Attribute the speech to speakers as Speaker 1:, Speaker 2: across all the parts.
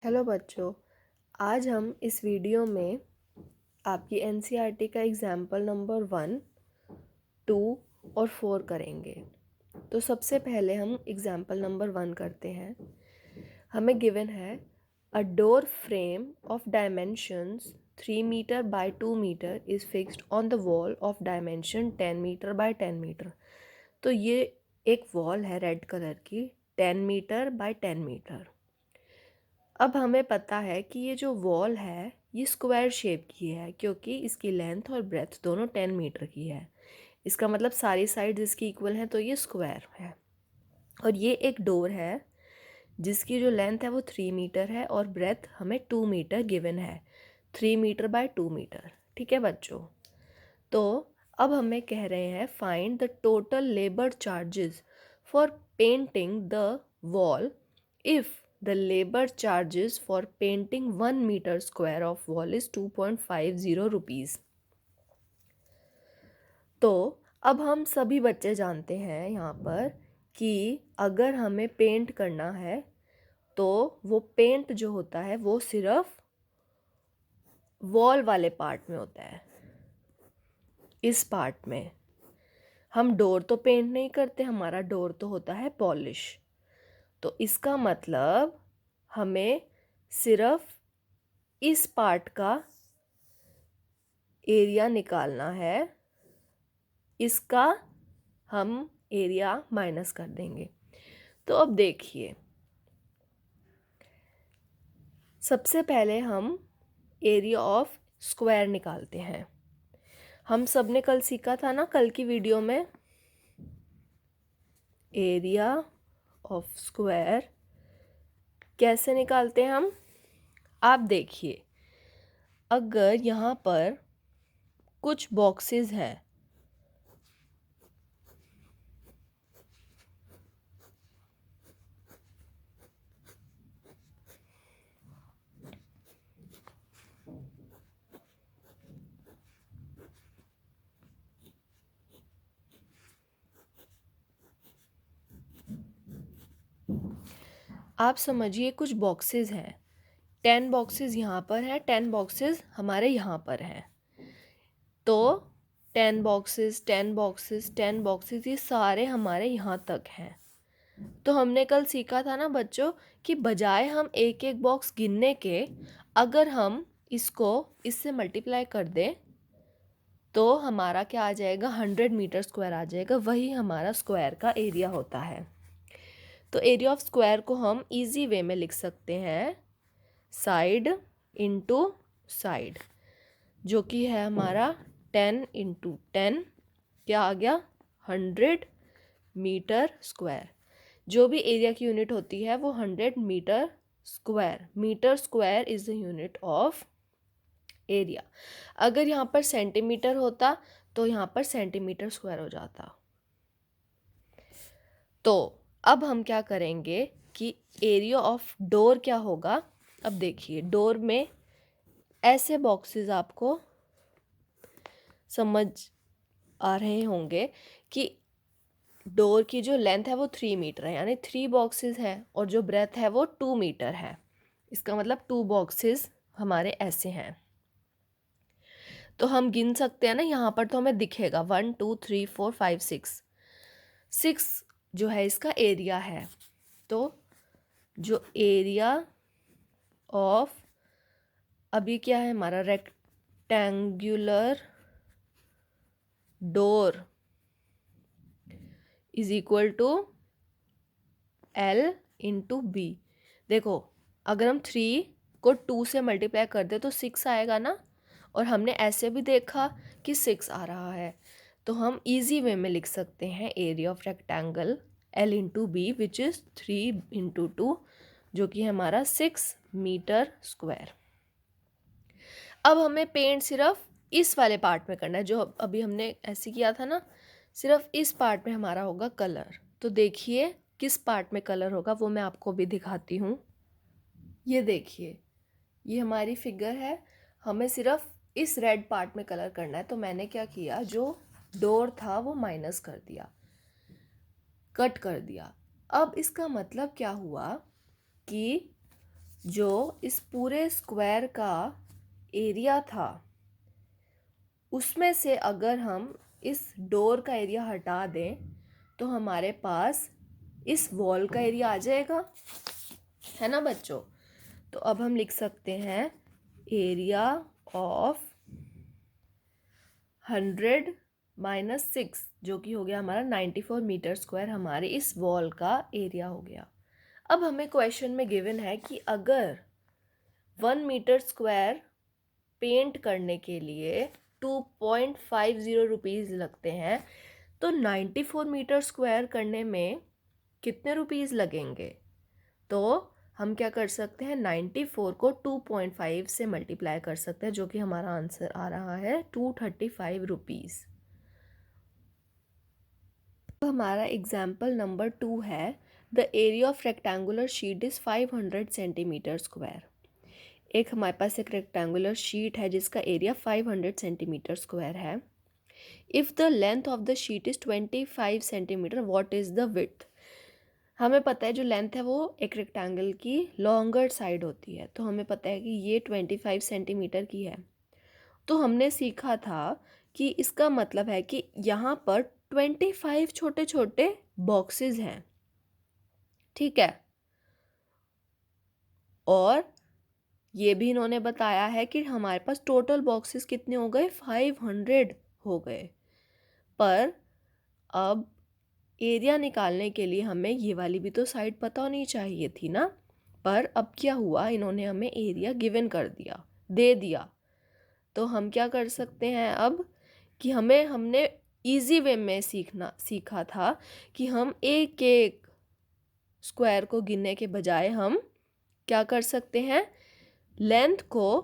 Speaker 1: Hello बच्चों, आज हम इस वीडियो में आपकी एनसीईआरटी का एग्जाम्पल नंबर 1, 2 और 4 करेंगे। तो सबसे पहले हम एग्जाम्पल नंबर 1 करते हैं। हमें गिवन है a door frame of dimensions 3 metre by 2 metre is fixed on the wall of dimension 10 metre by 10 metre. तो ये एक वॉल है रेड कलर की 10 मीटर बाय 10 मीटर। अब हमें पता है कि ये जो वॉल है ये स्क्वायर शेप की है क्योंकि इसकी लेंथ और ब्रेथ दोनों 10 मीटर की है। इसका मतलब सारी साइड्स इसकी इक्वल हैं, तो ये स्क्वायर है। और ये एक डोर है जिसकी जो लेंथ है वो 3 मीटर है और ब्रेथ हमें 2 मीटर गिवन है, 3 मीटर बाय 2 मीटर। ठीक है बच्चों। तो अब हमें कह रहे हैं find the total labour charges for painting the wall if the labor charges for painting 1 meter square of wall is 2.50 rupees। तो अब हम सभी बच्चे जानते हैं यहाँ पर कि अगर हमें पेंट करना है तो वो पेंट जो होता है वो सिर्फ वॉल वाले पार्ट में होता है। इस पार्ट में हम डोर तो पेंट नहीं करते, हमारा डोर तो होता है पॉलिश। तो इसका मतलब हमें सिर्फ इस पार्ट का एरिया निकालना है, इसका हम एरिया माइनस कर देंगे। तो अब देखिए, सबसे पहले हम एरिया ऑफ स्क्वायर निकालते हैं। हम सब ने कल सीखा था ना, कल की वीडियो में, एरिया ऑफ स्क्वायर कैसे निकालते हैं हम। आप देखिए, अगर यहाँ पर कुछ बॉक्सेस हैं, आप समझिए कुछ बॉक्सेस हैं, 10 बॉक्सेस यहाँ पर हैं, 10 बॉक्सेस हमारे यहाँ पर हैं। तो 10 बॉक्सेस 10 बॉक्सेस 10 बॉक्सेस ये सारे हमारे यहाँ तक हैं। तो हमने कल सीखा था ना बच्चों कि बजाय हम एक एक बॉक्स गिनने के, अगर हम इसको इससे मल्टीप्लाई कर दें तो हमारा क्या आ जाएगा, 100 मीटर स्क्वायर आ जाएगा। वही हमारा स्क्वायर का एरिया होता है। तो एरिया ऑफ स्क्वायर को हम इजी वे में लिख सकते हैं साइड इंटू साइड, जो कि है हमारा 10 इंटू 10 क्या आ गया, 100 मीटर स्क्वायर। जो भी एरिया की यूनिट होती है वो 100 metre square. Metre square is the unit of area. अगर यहाँ पर सेंटीमीटर होता तो यहाँ पर सेंटीमीटर स्क्वायर हो जाता। तो अब हम क्या करेंगे कि एरिया ऑफ डोर क्या होगा। अब देखिए, डोर में ऐसे बॉक्सेस आपको समझ आ रहे होंगे कि डोर की जो लेंथ है वो 3 मीटर है, यानी 3 बॉक्सेस है, और जो ब्रेथ है वो 2 मीटर है। इसका मतलब 2 बॉक्सेस हमारे ऐसे हैं। तो हम गिन सकते हैं ना, यहाँ पर तो हमें दिखेगा 1 2 3 4 5 6 6 जो है इसका एरिया है। तो जो एरिया ऑफ अभी क्या है हमारा, rectangular door is equal to L into b. देखो, अगर हम 3 को 2 से मल्टीप्लाई कर दे तो 6 आएगा ना, और हमने ऐसे भी देखा कि 6 आ रहा है। तो हम इजी वे में लिख सकते हैं area of rectangle L into b which is 3 into 2, जो कि हमारा 6 मीटर स्क्वायर। अब हमें पेंट सिर्फ इस वाले पार्ट में करना है, जो अभी हमने ऐसे किया था ना, सिर्फ इस पार्ट में हमारा होगा कलर। तो देखिए किस पार्ट में कलर होगा वो मैं आपको भी दिखाती हूँ। ये देखिए, ये हमारी फिगर है, हमें सिर्फ इस रेड पार्ट में कलर करना है। तो मैंने क्या किया, जो डोर था वो माइनस कर दिया, कट कर दिया। अब इसका मतलब क्या हुआ कि जो इस पूरे स्क्वायर का एरिया था उसमें से अगर हम इस डोर का एरिया हटा दें तो हमारे पास इस वॉल का एरिया आ जाएगा, है ना बच्चों। तो अब हम लिख सकते हैं एरिया ऑफ 100 माइनस 6 जो कि हो गया हमारा 94 मीटर स्क्वायर, हमारे इस वॉल का एरिया हो गया। अब हमें क्वेश्चन में गिवन है कि अगर 1 मीटर स्क्वायर पेंट करने के लिए 2.50 रुपीज़ लगते हैं तो 94 मीटर स्क्वायर करने में कितने रुपीज़ लगेंगे। तो हम क्या कर सकते हैं, 94 को 2.5 से मल्टीप्लाई कर सकते हैं जो कि हमारा आंसर आ रहा है 235 रुपीज़। हमारा एग्जाम्पल नंबर 2 है the area of rectangular sheet is 500 centimetre square. एक हमारे पास एक रेक्टेंगुलर शीट है जिसका एरिया 500 सेंटीमीटर स्क्वायर है। If the length of the sheet is 25 centimetre what is the width. हमें पता है जो लेंथ है वो एक रेक्टेंगल की लॉन्गर साइड होती है, तो हमें पता है कि ये 25 सेंटीमीटर की है। तो हमने सीखा था कि इसका मतलब है कि यहाँ पर 25 छोटे छोटे बॉक्सेस हैं, ठीक है। और ये भी इन्होंने बताया है कि हमारे पास टोटल बॉक्सेस कितने हो गए, 500 हो गए। पर अब एरिया निकालने के लिए हमें ये वाली भी तो साइड पता होनी चाहिए थी ना। पर अब क्या हुआ, इन्होंने हमें एरिया गिवन कर दिया, दे दिया। तो हम क्या कर सकते हैं अब कि हमने इजी वे में सीखा था कि हम एक एक स्क्वायर को गिनने के बजाय हम क्या कर सकते हैं, लेंथ को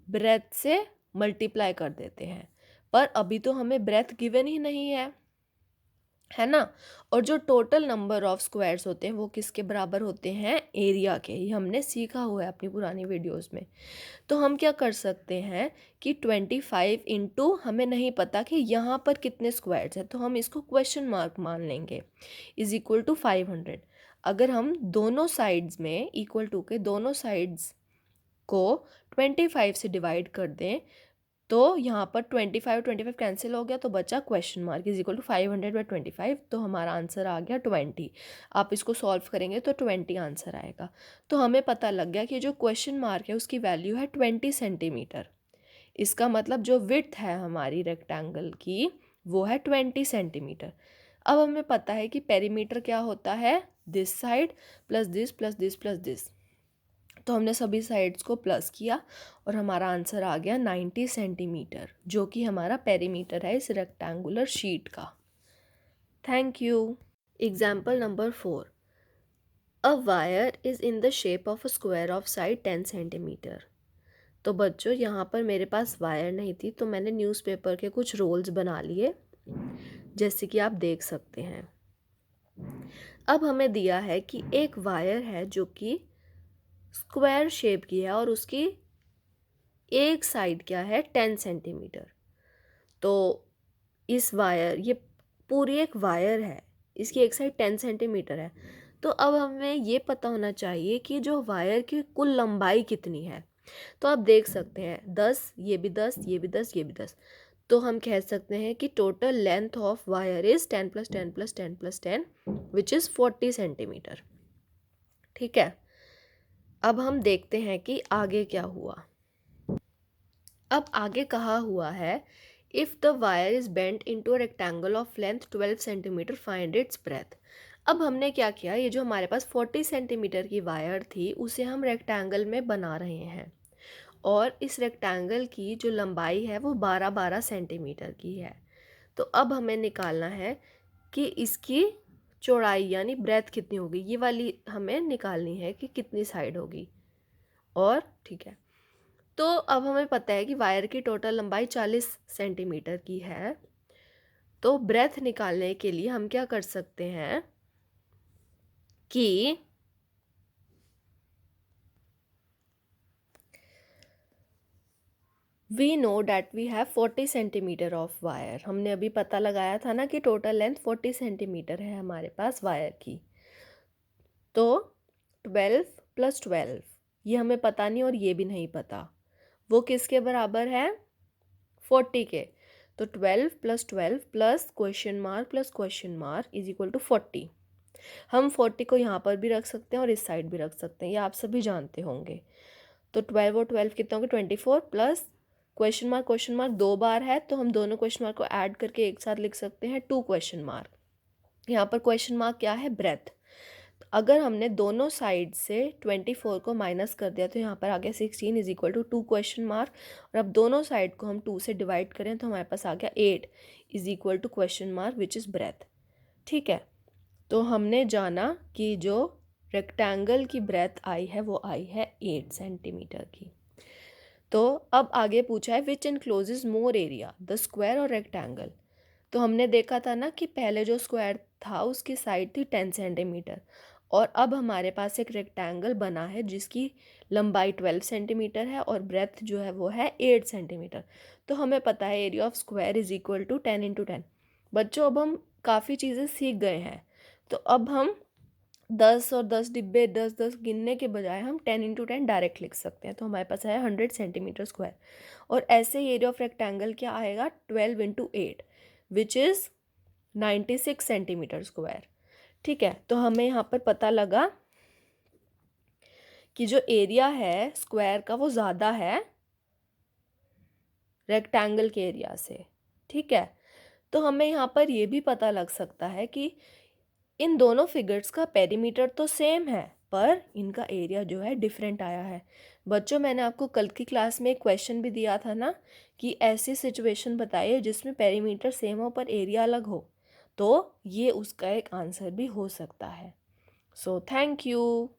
Speaker 1: ब्रेथ से मल्टीप्लाई कर देते हैं। पर अभी तो हमें ब्रेथ गिवन ही नहीं है ना। और जो टोटल नंबर ऑफ स्क्वायर्स होते हैं वो किसके बराबर होते हैं, एरिया के। ये हमने सीखा हुआ है अपनी पुरानी वीडियोस में। तो हम क्या कर सकते हैं कि 25 इंटू हमें नहीं पता कि यहाँ पर कितने स्क्वायर्स हैं, तो हम इसको क्वेश्चन मार्क मान लेंगे, इज इक्वल टू 500। अगर हम दोनों साइड्स में इक्वल टू के दोनों साइड्स को 25 से डिवाइड कर दें तो यहाँ पर 25 कैंसिल हो गया तो बचा question mark is equal to 500/25। तो हमारा आंसर आ गया 20। आप इसको सॉल्व करेंगे तो 20 आंसर आएगा। तो हमें पता लग गया कि जो क्वेश्चन मार्क है उसकी वैल्यू है 20 सेंटीमीटर। इसका मतलब जो विड्थ है हमारी रेक्टेंगल की वो है 20 सेंटीमीटर। अब हमें पता है कि पेरीमीटर क्या होता है, this side plus this plus this plus this. तो हमने सभी साइड्स को प्लस किया और हमारा आंसर आ गया 90 सेंटीमीटर, जो कि हमारा पेरीमीटर है इस रेक्टेंगुलर शीट का। Thank you. Example number 4, a wire is in the shape of a square of side 10 centimetre. तो बच्चों यहाँ पर मेरे पास वायर नहीं थी तो मैंने न्यूज़पेपर के कुछ रोल्स बना लिए, जैसे कि आप देख सकते हैं। अब हमें दिया है कि एक वायर है जो कि स्क्वायर शेप की है और उसकी एक साइड क्या है 10 सेंटीमीटर। तो इस वायर, ये पूरी एक वायर है, इसकी एक साइड 10 सेंटीमीटर है। तो अब हमें ये पता होना चाहिए कि जो वायर की कुल लंबाई कितनी है। तो आप देख सकते हैं 10, ये भी 10, ये भी 10, ये भी 10। तो हम कह सकते हैं कि total length of wire is 10 + 10 + 10 + 10 which is 40 centimetre. ठीक है। अब हम देखते हैं कि आगे क्या हुआ। अब आगे कहा हुआ है if the wire is bent into a rectangle of length 12 centimetre find its breath. अब हमने क्या किया, ये जो हमारे पास 40 सेंटीमीटर की वायर थी उसे हम रेक्टेंगल में बना रहे हैं और इस रेक्टेंगल की जो लंबाई है वो 12-12 सेंटीमीटर की है। तो अब हमें निकालना है कि इसकी चौड़ाई यानी ब्रेथ कितनी होगी, ये वाली हमें निकालनी है कि कितनी साइड होगी। और ठीक है, तो अब हमें पता है कि वायर की टोटल लंबाई 40 सेंटीमीटर की है। तो ब्रेथ निकालने के लिए हम क्या कर सकते हैं कि we know that we have 40 centimetre of wire. हमने अभी पता लगाया था ना कि टोटल लेंथ 40 सेंटीमीटर है हमारे पास वायर की। तो 12 + 12 ये हमें पता नहीं और ये भी नहीं पता। वो किसके बराबर है? 40 के। तो 12 + 12 plus question mark is equal to 40। हम 40 को यहाँ पर भी रख सकते हैं और इस साइड भी रख सकते हैं, ये आप सभी जानते होंगे। तो 12 और 12 कितना होगा? 24 प्लस क्वेश्चन मार्क 2 बार है, तो हम दोनों क्वेश्चन मार्क को ऐड करके एक साथ लिख सकते हैं 2 क्वेश्चन मार्क। यहाँ पर क्वेश्चन मार्क क्या है? ब्रेथ। अगर हमने दोनों साइड से 24 को माइनस कर दिया तो यहाँ पर आ गया 16 is equal to 2 question mark. और अब दोनों साइड को हम 2 से डिवाइड करें तो हमारे पास आ गया 8 is equal to question mark which is breadth. ठीक है, तो हमने जाना कि जो रेक्टेंगल की ब्रेथ आई है वो आई है 8 सेंटीमीटर की। तो अब आगे पूछा है which encloses more area, the square और रेक्टेंगल। तो हमने देखा था ना कि पहले जो स्क्वायर था उसकी साइड थी 10 सेंटीमीटर और अब हमारे पास एक रेक्टेंगल बना है जिसकी लंबाई 12 सेंटीमीटर है और ब्रेथ जो है वो है 8 सेंटीमीटर। तो हमें पता है area of square is equal to 10 × 10। बच्चों, अब हम काफ़ी चीज़ें सीख गए हैं, तो अब हम 10 और 10 डिब्बे 10 गिनने के बजाय हम 10 × 10 डायरेक्ट लिख सकते हैं। तो हमारे पास है 100 सेंटीमीटर स्क्वायर। और ऐसे ही एरिया ऑफ रेक्टेंगल क्या आएगा? 12 × 8 विच इज़ 96 सेंटीमीटर स्क्वायर। ठीक है, तो हमें यहाँ पर पता लगा कि जो एरिया है स्क्वायर का वो ज़्यादा है रेक्टेंगल के एरिया से। ठीक है, तो हमें यहाँ पर ये भी पता लग सकता है कि इन दोनों फिगर्स का पेरीमीटर तो सेम है पर इनका एरिया जो है डिफरेंट आया है। बच्चों, मैंने आपको कल की क्लास में एक क्वेश्चन भी दिया था ना कि ऐसी सिचुएशन बताइए जिसमें पेरीमीटर सेम हो पर एरिया अलग हो, तो ये उसका एक आंसर भी हो सकता है। So thank you.